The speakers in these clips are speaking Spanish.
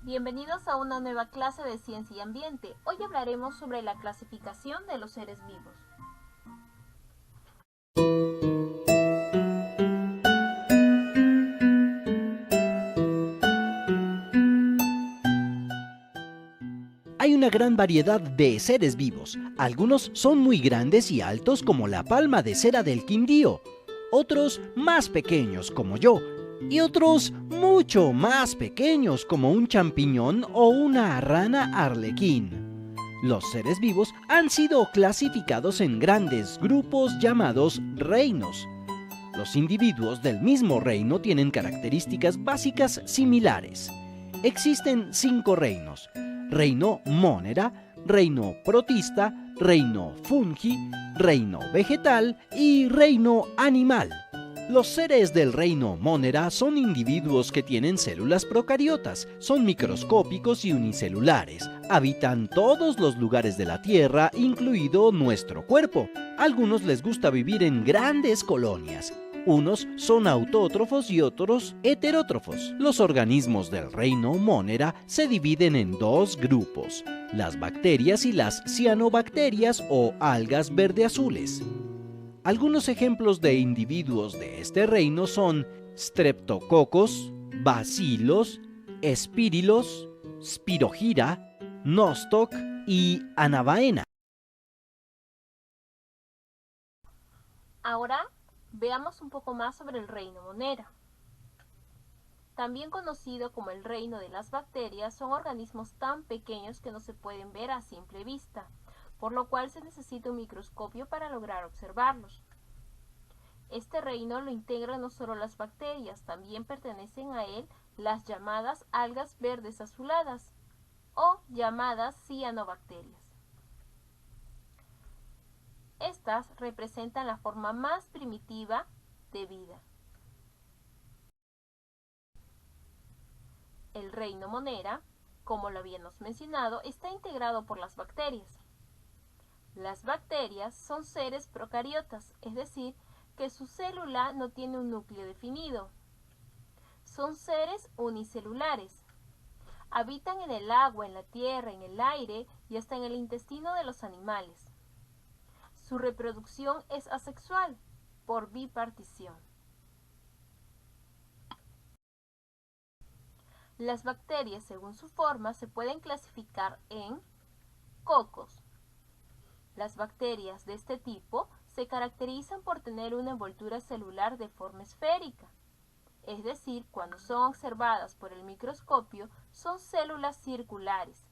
Bienvenidos a una nueva clase de Ciencia y Ambiente. Hoy hablaremos sobre la clasificación de los seres vivos. Hay una gran variedad de seres vivos. Algunos son muy grandes y altos como la palma de cera del Quindío, otros más pequeños como yo, y otros mucho más pequeños como un champiñón o una rana arlequín. Los seres vivos han sido clasificados en grandes grupos llamados reinos. Los individuos del mismo reino tienen características básicas similares. Existen 5 reinos: reino Monera, reino Protista, reino Fungi, reino Vegetal y reino Animal. Los seres del reino Monera son individuos que tienen células procariotas, son microscópicos y unicelulares, habitan todos los lugares de la Tierra, incluido nuestro cuerpo. A algunos les gusta vivir en grandes colonias. Unos son autótrofos y otros heterótrofos. Los organismos del reino Monera se dividen en 2 grupos: las bacterias y las cianobacterias o algas verde-azules. Algunos ejemplos de individuos de este reino son Streptococcus, Bacillus, Spirilos, Spirogyra, Nostoc y Anabaena. Ahora veamos un poco más sobre el reino Monera. También conocido como el reino de las bacterias, son organismos tan pequeños que no se pueden ver a simple vista, por lo cual se necesita un microscopio para lograr observarlos. Este reino lo integran no solo las bacterias, también pertenecen a él las llamadas algas verdes azuladas o llamadas cianobacterias. Estas representan la forma más primitiva de vida. El reino Monera, como lo habíamos mencionado, está integrado por las bacterias. Las bacterias son seres procariotas, es decir, que su célula no tiene un núcleo definido. Son seres unicelulares. Habitan en el agua, en la tierra, en el aire y hasta en el intestino de los animales. Su reproducción es asexual, por bipartición. Las bacterias, según su forma, se pueden clasificar en cocos. Las bacterias de este tipo se caracterizan por tener una envoltura celular de forma esférica, es decir, cuando son observadas por el microscopio, son células circulares.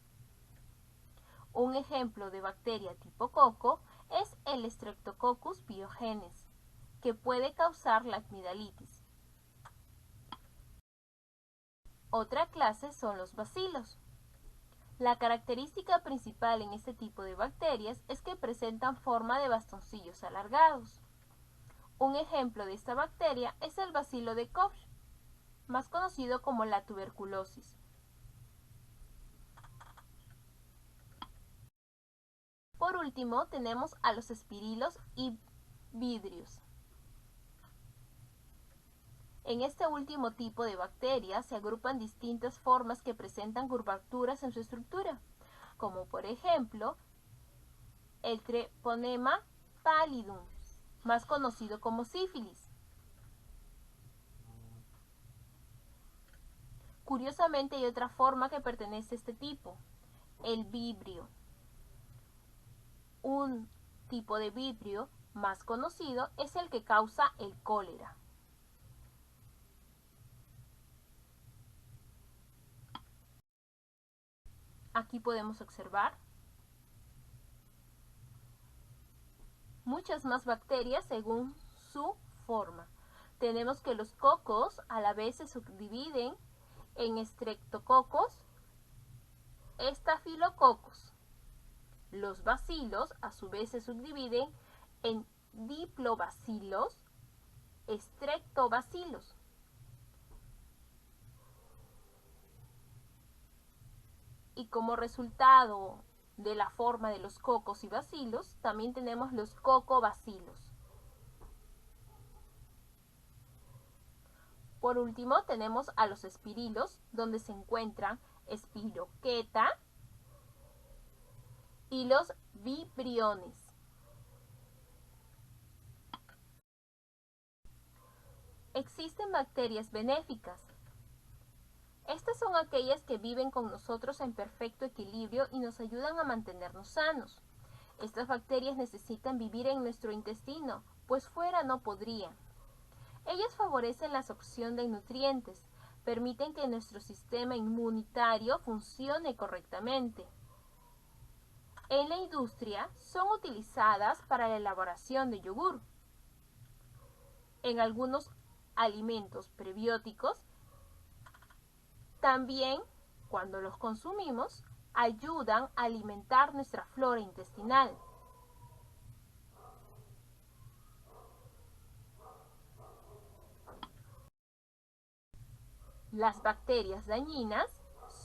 Un ejemplo de bacteria tipo coco es el Streptococcus pyogenes, que puede causar la amigdalitis. Otra clase son los bacilos. La característica principal en este tipo de bacterias es que presentan forma de bastoncillos alargados. Un ejemplo de esta bacteria es el bacilo de Koch, más conocido como la tuberculosis. Por último, tenemos a los espirilos y vidrios. En este último tipo de bacterias se agrupan distintas formas que presentan curvaturas en su estructura, como por ejemplo el Treponema pallidum, más conocido como sífilis. Curiosamente hay otra forma que pertenece a este tipo, el vibrio. Un tipo de vibrio más conocido es el que causa el cólera. Aquí podemos observar muchas más bacterias según su forma. Tenemos que los cocos a la vez se subdividen en Streptococcus, Staphylococcus. Los bacilos a su vez se subdividen en diplobacilos, streptobacilos. Y como resultado de la forma de los cocos y bacilos, también tenemos los cocobacilos. Por último, tenemos a los espirilos, donde se encuentran Spiroqueta y los vibriones. Existen bacterias benéficas. Estas son aquellas que viven con nosotros en perfecto equilibrio y nos ayudan a mantenernos sanos. Estas bacterias necesitan vivir en nuestro intestino, pues fuera no podrían. Ellas favorecen la absorción de nutrientes, permiten que nuestro sistema inmunitario funcione correctamente. En la industria son utilizadas para la elaboración de yogur. En algunos alimentos prebióticos, también cuando los consumimos, ayudan a alimentar nuestra flora intestinal. Las bacterias dañinas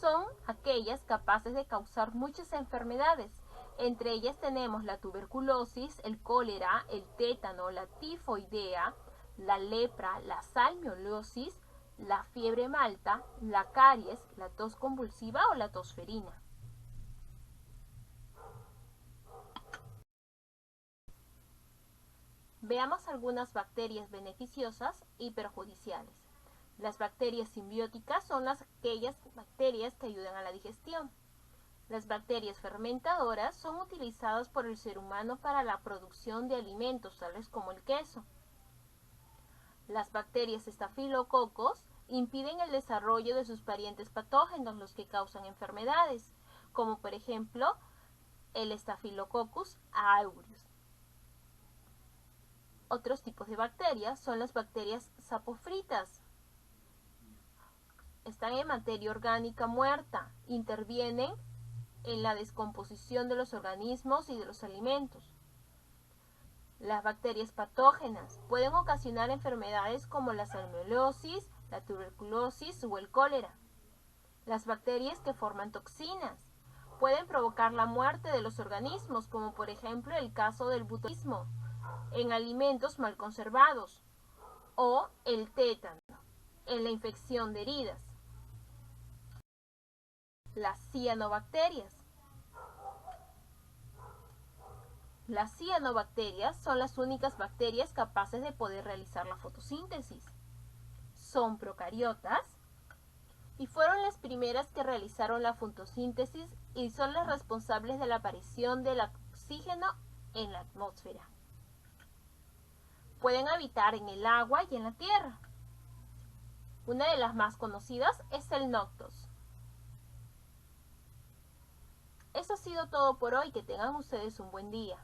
son aquellas capaces de causar muchas enfermedades. Entre ellas tenemos la tuberculosis, el cólera, el tétano, la tifoidea, la lepra, la salmonellosis, la fiebre malta, la caries, la tos convulsiva o la tosferina. Veamos algunas bacterias beneficiosas y perjudiciales. Las bacterias simbióticas son aquellas bacterias que ayudan a la digestión. Las bacterias fermentadoras son utilizadas por el ser humano para la producción de alimentos, tales como el queso. Las bacterias estafilococos impiden el desarrollo de sus parientes patógenos, los que causan enfermedades, como por ejemplo el Staphylococcus aureus. Otros tipos de bacterias son las bacterias sapofritas. Están en materia orgánica muerta, intervienen en la descomposición de los organismos y de los alimentos. Las bacterias patógenas pueden ocasionar enfermedades como la salmonellosis, la tuberculosis o el cólera. Las bacterias que forman toxinas pueden provocar la muerte de los organismos, como por ejemplo el caso del botulismo en alimentos mal conservados o el tétano en la infección de heridas. Las cianobacterias. Las cianobacterias son las únicas bacterias capaces de poder realizar la fotosíntesis. Son procariotas y fueron las primeras que realizaron la fotosíntesis y son las responsables de la aparición del oxígeno en la atmósfera. Pueden habitar en el agua y en la tierra. Una de las más conocidas es el Noctos. Eso ha sido todo por hoy. Que tengan ustedes un buen día.